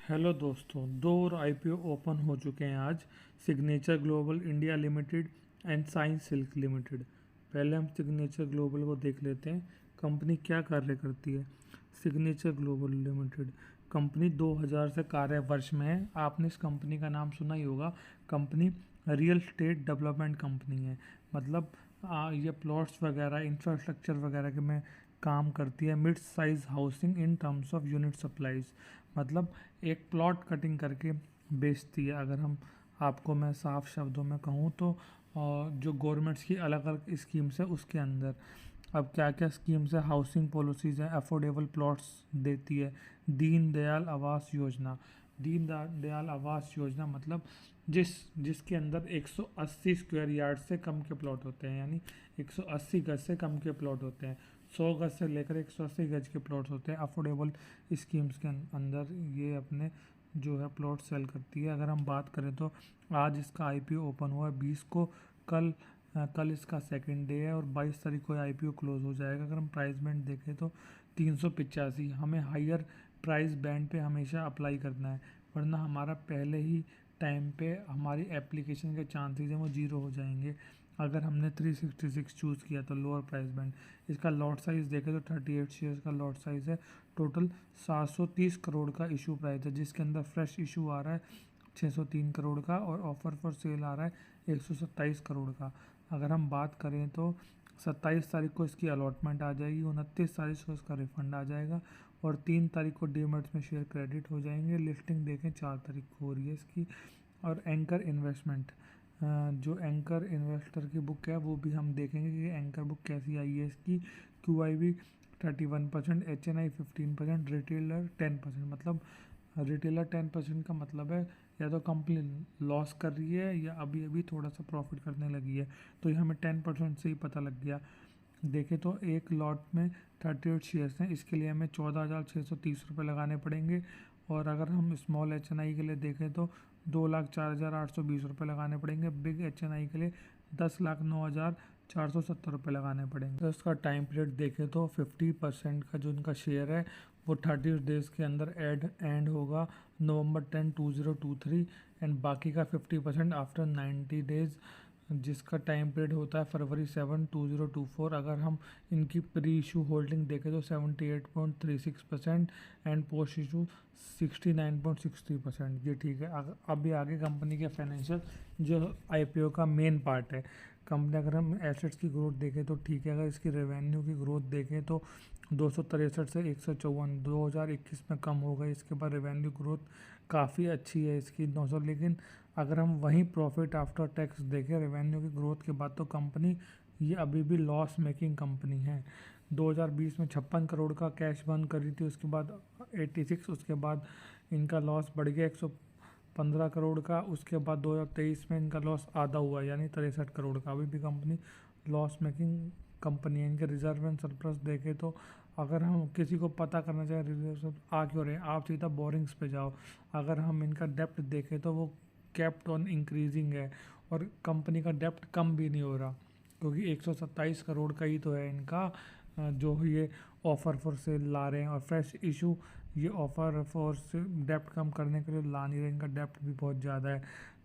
Hello दोस्तों, दो और आईपीओ ओपन हो चुके हैं आज। Signature global India limited and science silk limited. पहले हम सिग्नेचर ग्लोबल को देख लेते हैं, कंपनी क्या कार्य करती है। सिग्नेचर ग्लोबल लिमिटेड कंपनी 2000 से कार्यवर्ष में है। आपने इस कंपनी का नाम सुना ही होगा। Company real estate development company है। मतलब ये प्लॉट्स वगैरह, इंफ्रास्ट्रक्चर वगैरह के में काम करती है। Mid size housing in terms of unit supplies, मतलब एक प्लॉट कटिंग करके बेचती है। अगर हम आपको मैं साफ शब्दों में कहूँ तो जो गवर्नमेंट्स की अलग अलग स्कीम्स है उसके अंदर अब क्या क्या स्कीम्स है, हाउसिंग पॉलिसीज़ हैं, अफोर्डेबल प्लॉट्स देती है। दीन दयाल आवास योजना, दयाल आवास योजना मतलब जिसके अंदर 180 स्क्वायर यार्ड से कम के प्लॉट होते हैं, यानी 180 गज से कम के प्लॉट होते हैं। 100 गज से लेकर 180 गज के प्लॉट्स होते हैं। अफोर्डेबल स्कीम्स के अंदर ये अपने जो है प्लॉट सेल करती है। अगर हम बात करें तो आज इसका आईपीओ ओपन हुआ है 20 को। कल इसका सेकंड डे है और 22 तारीख को आईपीओ क्लोज हो जाएगा। अगर हम प्राइस बैंड देखें तो 385, हमें हायर प्राइस बैंड पे हमेशा अप्लाई करना है, वरना हमारा पहले ही टाइम पे हमारी एप्लीकेशन के चांसेस हैं वो जीरो हो जाएंगे। अगर हमने 366 चूज़ किया तो लोअर प्राइस बैंड। इसका लॉट साइज़ देखें तो 38 शेयर्स का लॉट साइज़ है। टोटल 730 करोड़ का इशू प्राइस है, जिसके अंदर फ्रेश इशू आ रहा है 603 करोड़ का और ऑफर फॉर सेल आ रहा है 127 करोड़ का। अगर हम बात करें तो 27 तारीख को इसकी अलॉटमेंट आ जाएगी, 29 तारीख को इसका रिफंड आ जाएगा और 3 तारीख को डीमैट्स में शेयर क्रेडिट हो जाएंगे। लिस्टिंग देखें 4 तारीख को हो रही है इसकी। और एंकर इन्वेस्टमेंट, जो एंकर इन्वेस्टर की बुक है वो भी हम देखेंगे कि एंकर बुक कैसी आई है इसकी। QIB 31%, HNI 15%, retailer 10%। मतलब रिटेलर 10% का मतलब है या तो कंपनी लॉस कर रही है या अभी अभी थोड़ा सा प्रॉफिट करने लगी है। तो ये हमें 10% से ही पता लग गया। देखें तो एक लॉट में 38 शेयर्स हैं, इसके लिए हमें 14,630 रुपये लगाने पड़ेंगे। और अगर हम स्मॉल HNI के लिए देखें तो 2,04,820 रुपये लगाने पड़ेंगे। बिग HNI के लिए 10,09,470 रुपये लगाने पड़ेंगे। तो इसका टाइम पीरियड देखें तो 50% का जो इनका शेयर है वो 30 डेज़ के अंदर एंड होगा नवंबर 10, 2023 एंड बाकी का 50% आफ्टर 90 डेज़, जिसका टाइम पीरियड होता है फरवरी 7, 2024। अगर हम इनकी प्री इशू होल्डिंग देखें तो 78.36% एंड पोस्ट इशू 69.63%। ये ठीक है। अभी आगे कंपनी के फाइनेंशियल जो आईपीओ का मेन पार्ट है कंपनी, अगर हम एसेट्स की ग्रोथ देखें तो ठीक है। अगर इसकी रेवेन्यू की ग्रोथ देखें तो 263 से 154 2021 में कम हो गई। इसके बाद रेवेन्यू ग्रोथ काफ़ी अच्छी है इसकी 900। लेकिन अगर हम वहीं प्रॉफिट आफ्टर टैक्स देखें रेवेन्यू की ग्रोथ के बाद तो कंपनी ये अभी भी लॉस मेकिंग कंपनी है। 2020 में 56 करोड़ का कैश बर्न करी थी, उसके बाद 86, उसके बाद इनका लॉस बढ़ गया 115 करोड़ का। उसके बाद 2023 में इनका लॉस आधा हुआ, यानी 63 करोड़ का। अभी भी कंपनी लॉस मेकिंग कंपनी है। इनके रिजर्व एंड सरप्लस देखें तो अगर हम किसी को पता करना चाहें रिजर्व आ क्यों रहे, आप सीधा बोरिंग्स पे जाओ। अगर हम इनका डेप्ट देखें तो वो केप्ट ऑन इंक्रीजिंग है और कंपनी का डेप्ट कम भी नहीं हो रहा, क्योंकि 127 करोड़ का ही तो है इनका जो ये ऑफ़र फॉर सेल ला रहे हैं। और फ्रेश इशू ये ऑफ़र फॉर डेप्ट कम करने के लिए ला नहीं रहे, इनका डेप्ट भी बहुत ज़्यादा है।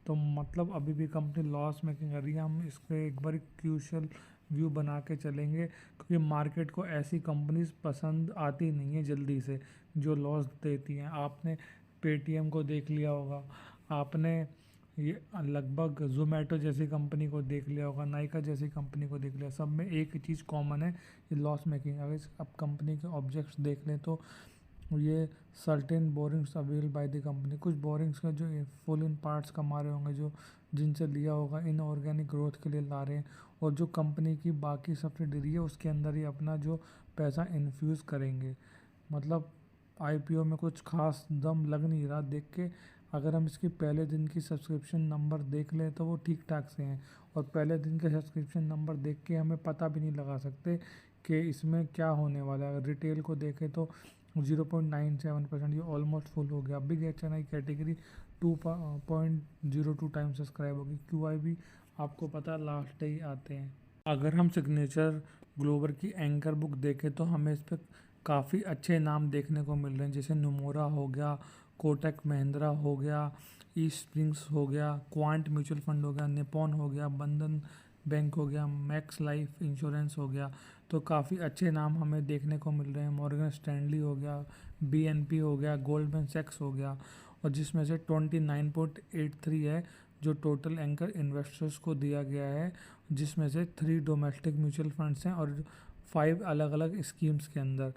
तो मतलब अभी भी कंपनी लॉस मेकिंग कर रही है। हम इसको एक बार क्रूशियल व्यू बना के चलेंगे, क्योंकि मार्केट को ऐसी कंपनीज पसंद आती नहीं है जल्दी से जो लॉस देती हैं। आपने पेटीएम को देख लिया होगा, आपने ये लगभग जोमेटो जैसी कंपनी को देख लिया होगा, नाइका जैसी कंपनी को देख लिया। सब में एक ही चीज़ कॉमन है, ये लॉस मेकिंग। अगर अब कंपनी के ऑब्जेक्ट्स देख लें तो ये certain borings avail by the company, कुछ बोरिंग्स का जो फुल इन पार्ट्स कमा रहे होंगे, जो जिनसे लिया होगा इन ऑर्गेनिक ग्रोथ के लिए ला रहे हैं। और जो कंपनी की बाकी सब्सिडरी है उसके अंदर ही अपना जो पैसा इन्फ्यूज़ करेंगे। मतलब आईपीओ में कुछ खास दम लग नहीं रहा देख के। अगर हम इसकी पहले दिन की सब्सक्रिप्शन नंबर देख लें तो वो ठीक ठाक से हैं, और पहले दिन के सब्सक्रिप्शन नंबर देख के हमें पता भी नहीं लगा सकते कि इसमें क्या होने वाला है। अगर रिटेल को देखें तो 0.97%, ये ऑलमोस्ट फुल हो गया। Big HNI category 2.02 time subscribe होगी। QIB आपको पता लास्ट डे ही आते हैं। अगर हम सिग्नेचर ग्लोबल की एंकर बुक देखें तो हमें इस पर काफ़ी अच्छे नाम देखने को मिल रहे हैं, जैसे नोमोरा हो गया, कोटक महिंद्रा हो गया, ईस्ट स्प्रिंग्स हो गया, क्वांट म्यूचुअल फंड हो गया, निपॉन हो गया, बंधन बैंक हो गया, मैक्स लाइफ इंश्योरेंस हो गया। तो काफ़ी अच्छे नाम हमें देखने को मिल रहे हैं। मॉर्गन स्टैनली हो गया, बीएनपी हो गया, गोल्डमैन सैक्स हो गया, और जिसमें से 29.83 है जो टोटल एंकर इन्वेस्टर्स को दिया गया है, जिसमें से 3 डोमेस्टिक म्यूचुअल फंड्स हैं और 5 अलग अलग स्कीम्स के अंदर।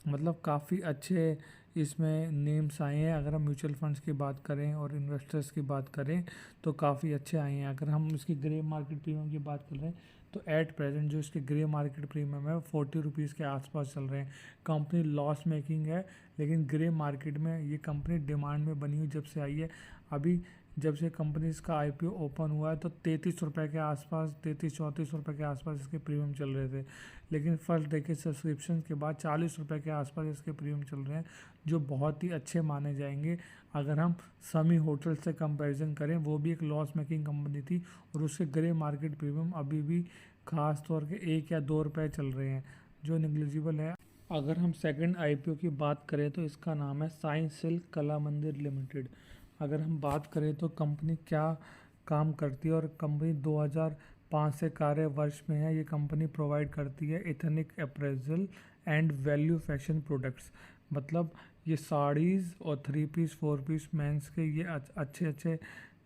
मतलब काफ़ी अच्छे इसमें नेम्स आए हैं। अगर हम म्यूचुअल फंड्स की बात करें और इन्वेस्टर्स की बात करें तो काफ़ी अच्छे आए हैं। अगर हम इसकी ग्रे मार्केट प्रीमियम की बात कर रहे हैं तो एट प्रेजेंट जो इसके ग्रे मार्केट प्रीमियम है वो 40 रुपीज़ के आसपास चल रहे हैं। कंपनी लॉस मेकिंग है, लेकिन ग्रे मार्केट में ये कंपनी डिमांड में बनी हुई जब से आई है। अभी जब से कंपनी इसका आईपीओ ओपन हुआ है तो 33 रुपये के आसपास, 33-34 रुपये के आसपास इसके प्रीमियम चल रहे थे, लेकिन फर्स्ट डे के सब्सक्रिप्शन के बाद 40 रुपये के आसपास इसके प्रीमियम चल रहे हैं, जो बहुत ही अच्छे माने जाएंगे। अगर हम समी होटल से कंपैरिजन करें, वो भी एक लॉस मेकिंग कंपनी थी और उसके ग्रे मार्केट प्रीमियम अभी भी खास तौर के 1 या 2 रुपये चल रहे हैं, जो निग्लिजिबल है। अगर हम सेकंड आईपीओ की बात करें तो इसका नाम है साइंस सिल्क कला मंदिर लिमिटेड। अगर हम बात करें तो कंपनी क्या काम करती है, और कंपनी 2005 से कार्य वर्ष में है। ये कंपनी प्रोवाइड करती है ethnic appraisal and value fashion products. मतलब ये साड़ीज़ और 3 पीस 4 पीस मेंस के ये अच्छे अच्छे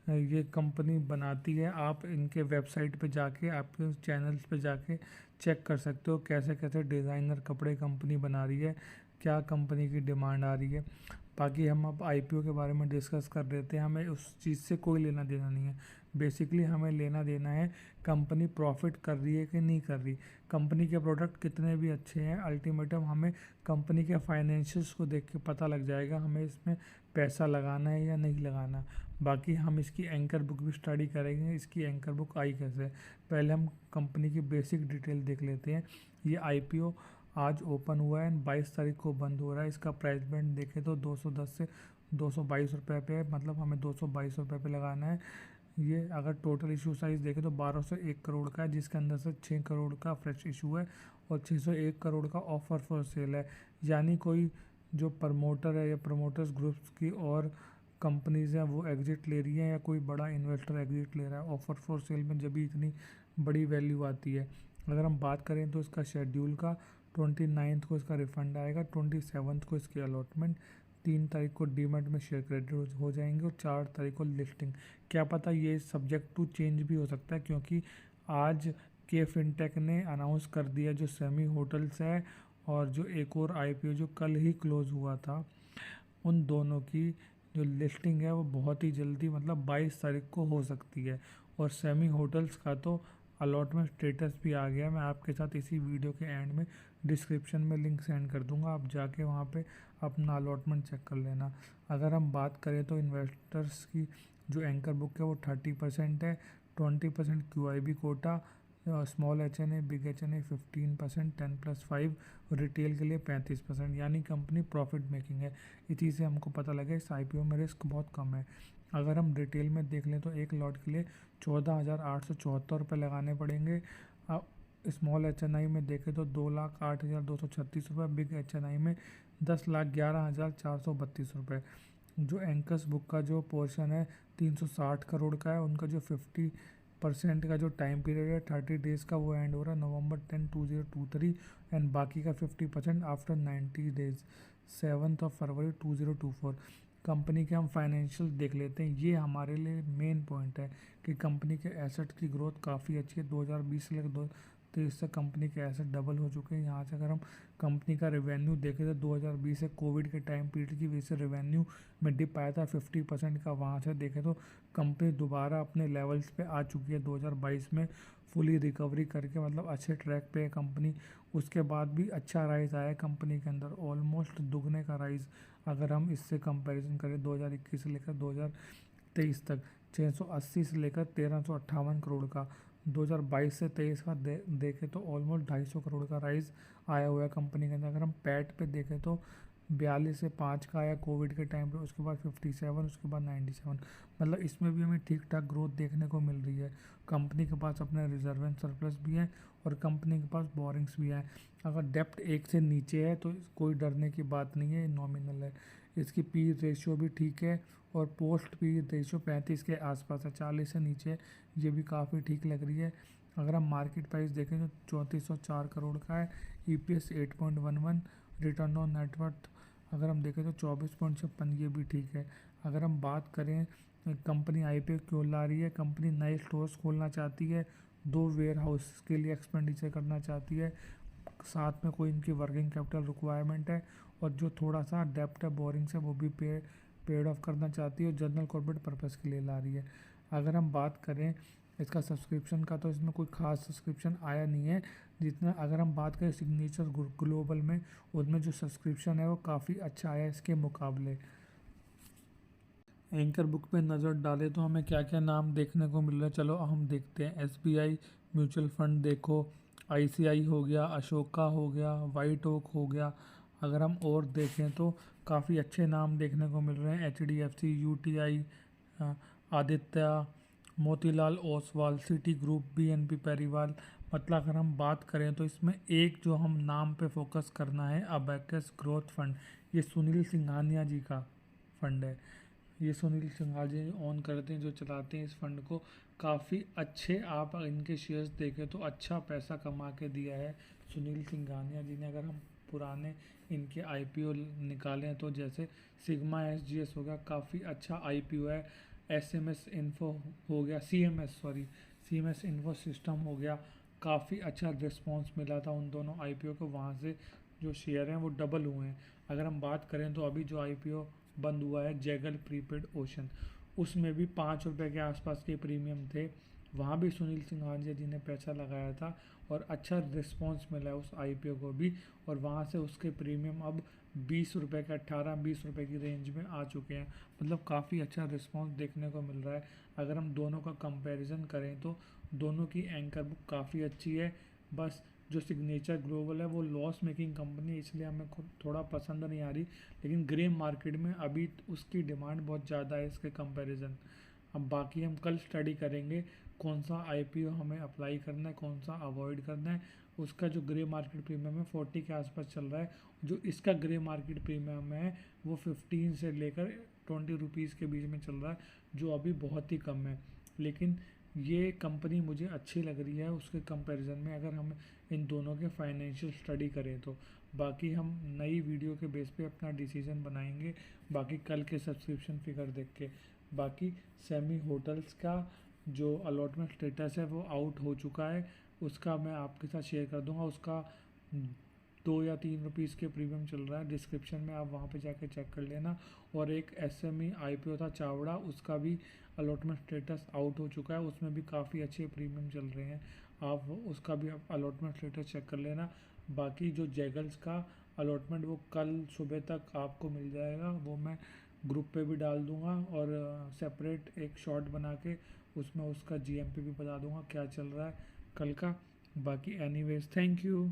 ये कंपनी बनाती है। आप इनके वेबसाइट पे जाके, आपके चैनल्स पे जाके चेक कर सकते हो कैसे कैसे डिज़ाइनर कपड़े कंपनी बना रही है, क्या कंपनी की डिमांड आ रही है। बाकी हम अब आईपीओ के बारे में डिस्कस कर लेते हैं। हमें उस चीज़ से कोई लेना देना नहीं है। बेसिकली हमें लेना देना है कंपनी प्रॉफिट कर रही है कि नहीं कर रही। कंपनी के प्रोडक्ट कितने भी अच्छे हैं, अल्टीमेटम हमें कंपनी के फाइनेंशियल्स को देख के पता लग जाएगा हमें इसमें पैसा लगाना है या नहीं लगाना। बाकी हम इसकी एंकर बुक भी स्टडी करेंगे, इसकी एंकर बुक आई कैसे। पहले हम कंपनी की बेसिक डिटेल देख लेते हैं। ये आईपीओ आज ओपन हुआ है, 22 तारीख को बंद हो रहा है। इसका प्राइस बैंड देखें तो 210 से 222 रुपये पे है, मतलब हमें 222 रुपये पे लगाना है। ये अगर टोटल इशू साइज़ देखें तो 12 से 1 करोड़ का है, जिसके अंदर से 6 करोड़ का फ्रेश इशू है और 601 करोड़ का ऑफर फॉर सेल है। यानी कोई जो प्रमोटर है या प्रमोटर्स ग्रुप्स की और कंपनीज हैं वो एग्जिट ले रही हैं, या कोई बड़ा इन्वेस्टर एग्जिट ले रहा है। ऑफर फॉर सेल में जब भी इतनी बड़ी वैल्यू आती है। अगर हम बात करें तो इसका शेड्यूल का 29 को इसका रिफंड आएगा, 27 को इसकी अलॉटमेंट, 3 तारीख को डीमैट में शेयर क्रेडिट हो जाएंगे और 4 तारीख को लिस्टिंग। क्या पता ये सब्जेक्ट टू चेंज भी हो सकता है, क्योंकि आज के फिनटेक ने अनाउंस कर दिया जो सेमी होटल्स है और जो एक और आईपीओ जो कल ही क्लोज हुआ था, उन दोनों की जो लिस्टिंग है वो बहुत ही जल्दी, मतलब 22 तारीख को हो सकती है। और सेमी होटल्स का तो अलॉटमेंट स्टेटस भी आ गया। मैं आपके साथ इसी वीडियो के एंड में डिस्क्रिप्शन में लिंक सेंड कर दूंगा, आप जाके वहाँ पे अपना अलॉटमेंट चेक कर लेना। अगर हम बात करें तो इन्वेस्टर्स की जो एंकर बुक है वो 30% है, 20% QIB quota, small HNI, big HNI 15%, 10+5, retail के लिए 35%। यानी कंपनी प्रॉफिट मेकिंग है। इसी से हमको पता लगे इस आईपीओ में रिस्क बहुत कम है। अगर हम रिटेल में देख लें तो एक लॉट के लिए 14,874 रुपये लगाने पड़ेंगे। स्मॉल एचएनआई में देखें तो 2,08,236 रुपये, बिग एचएनआई में 10,11,432 रुपये। जो एंकर्स बुक का जो पोर्शन है 360 करोड़ का है, उनका जो 50% का जो टाइम पीरियड है 30 डेज़ का, वो एंड हो रहा है November 10, 2023, एंड बाकी का 50% आफ्टर 90 डेज 7 फरवरी 2024। कंपनी के हम फाइनेंशियल देख लेते हैं। ये हमारे लिए मेन पॉइंट है कि कंपनी के एसेट की ग्रोथ काफ़ी अच्छी है। 2020 से लेकर 2023 तक कंपनी के एसेट डबल हो चुके हैं। यहाँ से अगर हम कंपनी का रेवेन्यू देखें तो 2020 से कोविड के टाइम पीरियड की वजह से रेवेन्यू में डिप आया था 50% का। वहाँ से देखें तो कंपनी दोबारा अपने लेवल्स पे आ चुकी है 2022 में, फुली रिकवरी करके, मतलब अच्छे ट्रैक पे है कंपनी। उसके बाद भी अच्छा राइज आया है कंपनी के अंदर, ऑलमोस्ट दुगने का राइज। अगर हम इससे कंपैरिजन करें 2021 से लेकर 2023 तक 680 से लेकर 1358 करोड़ का, 2022 से 23 का देखें तो ऑलमोस्ट 250 करोड़ का राइज आया हुआ है कंपनी के अंदर। अगर हम पैट पे देखें तो 42 से 5 का आया कोविड के टाइम पे, उसके बाद 57, उसके बाद 97। मतलब इसमें भी हमें ठीक ठाक ग्रोथ देखने को मिल रही है। कंपनी के पास अपने रिजर्व एंड सरप्लस भी है और कंपनी के पास बोरिंग्स भी है। अगर डेप्ट 1 से नीचे है तो कोई डरने की बात नहीं है, नॉमिनल है। इसकी पी रेशियो भी ठीक है और पोस्ट पी रेशियो 35 के आसपास है, 40 से नीचे, ये भी काफ़ी ठीक लग रही है। अगर हम मार्केट प्राइस देखें तो 3404 करोड़ का है, EPS 8.11, रिटर्न ऑन नेटवर्थ अगर हम देखें तो 24.56, ये भी ठीक है। अगर हम बात करें कंपनी IPO क्यों ला रही है, कंपनी नए स्टोर्स खोलना चाहती है, 2 वेयर हाउस के लिए एक्सपेंडिचर करना चाहती है, साथ में कोई इनकी वर्किंग कैपिटल रिक्वायरमेंट है, और जो थोड़ा सा डेप्ट है, बोरिंग्स है, वो भी पेड ऑफ करना चाहती है और जनरल कॉर्पोरेट पर्पस के लिए ला रही है। अगर हम बात करें इसका सब्सक्रिप्शन का, तो इसमें कोई खास सब्सक्रिप्शन आया नहीं है जितना। अगर हम बात करें सिग्नेचर ग्लोबल में, उनमें जो सब्सक्रिप्शन है वो काफ़ी अच्छा आया इसके मुकाबले। एंकर बुक पे नज़र डालें तो हमें क्या क्या नाम देखने को मिल रहा है, चलो हम देखते हैं। SBI म्यूचुअल फंड देखो, ICI हो गया, अशोका हो गया, वाइट ओक हो गया। अगर हम और देखें तो काफ़ी अच्छे नाम देखने को मिल रहे हैं, HDFC, UTI, Aditya, Motilal Oswal, city group, BNP पैरीवाल। मतलब अगर हम बात करें तो इसमें एक जो हम नाम पे फोकस करना है, अबैकस ग्रोथ फंड। ये सुनील सिंघानिया जी का फंड है। ये सुनील सिंघाल जी ऑन करते हैं, जो चलाते हैं इस फंड को। काफ़ी अच्छे आप इनके शेयर्स देखें तो अच्छा पैसा कमा के दिया है सुनील सिंघानिया जी ने। अगर हम पुराने इनके IPO निकालें तो जैसे सिग्मा SGS हो गया, काफ़ी अच्छा IPO है। SMS इन्फो हो गया, CMS इन्फो सिस्टम हो गया, काफ़ी अच्छा रिस्पॉन्स मिला था उन दोनों IPO को, वहाँ से जो शेयर हैं वो डबल हुए हैं। अगर हम बात करें तो अभी जो IPO बंद हुआ है जैगल प्रीपेड ओशन, उसमें भी 5 रुपये के आसपास के प्रीमियम थे, वहाँ भी सुनील सिंघानिया जी ने पैसा लगाया था और अच्छा रिस्पॉन्स मिला है उस IPO को भी, और वहाँ से उसके प्रीमियम अब 20 रुपये के, 18-20 रुपये की रेंज में आ चुके हैं। मतलब काफ़ी अच्छा रिस्पॉन्स देखने को मिल रहा है। अगर हम दोनों का कंपैरिजन करें तो दोनों की एंकर बुक काफ़ी अच्छी है। बस जो सिग्नेचर ग्लोबल है वो लॉस मेकिंग कंपनी है, इसलिए हमें थोड़ा पसंद नहीं आ रही, लेकिन ग्रे मार्केट में अभी उसकी डिमांड बहुत ज़्यादा है इसके कंपैरिजन। अब बाकी हम कल स्टडी करेंगे कौन सा IPO हमें अप्लाई करना है, कौन सा अवॉइड करना है। उसका जो ग्रे मार्केट प्रीमियम है 40 के आसपास चल रहा है, जो इसका ग्रे मार्केट प्रीमियम है वो 15 से लेकर 20 रुपीज़ के बीच में चल रहा है, जो अभी बहुत ही कम है। लेकिन ये कंपनी मुझे अच्छी लग रही है उसके कंपैरिजन में, अगर हम इन दोनों के फाइनेंशियल स्टडी करें तो। बाकी हम नई वीडियो के बेस पे अपना डिसीजन बनाएंगे, बाकी कल के सब्सक्रिप्शन फिगर देख के। बाकी सेमी होटल्स का जो अलॉटमेंट स्टेटस है वो आउट हो चुका है, उसका मैं आपके साथ शेयर कर दूंगा। उसका 2 या 3 रुपीज़ के प्रीमियम चल रहा है, डिस्क्रिप्शन में आप वहाँ पे जाके चेक कर लेना। और एक SME IPO था चावड़ा, उसका भी अलॉटमेंट स्टेटस आउट हो चुका है, उसमें भी काफ़ी अच्छे प्रीमियम चल रहे हैं, आप उसका भी आप अलॉटमेंट स्टेटस चेक कर लेना। बाकी जो जैगल्स का अलॉटमेंट वो कल सुबह तक आपको मिल जाएगा, वो मैं ग्रुप पे भी डाल दूंगा और सेपरेट एक शॉर्ट बना के उसमें उसका GMP भी बता दूंगा क्या चल रहा है कल का। बाकी एनीवेज, थैंक यू।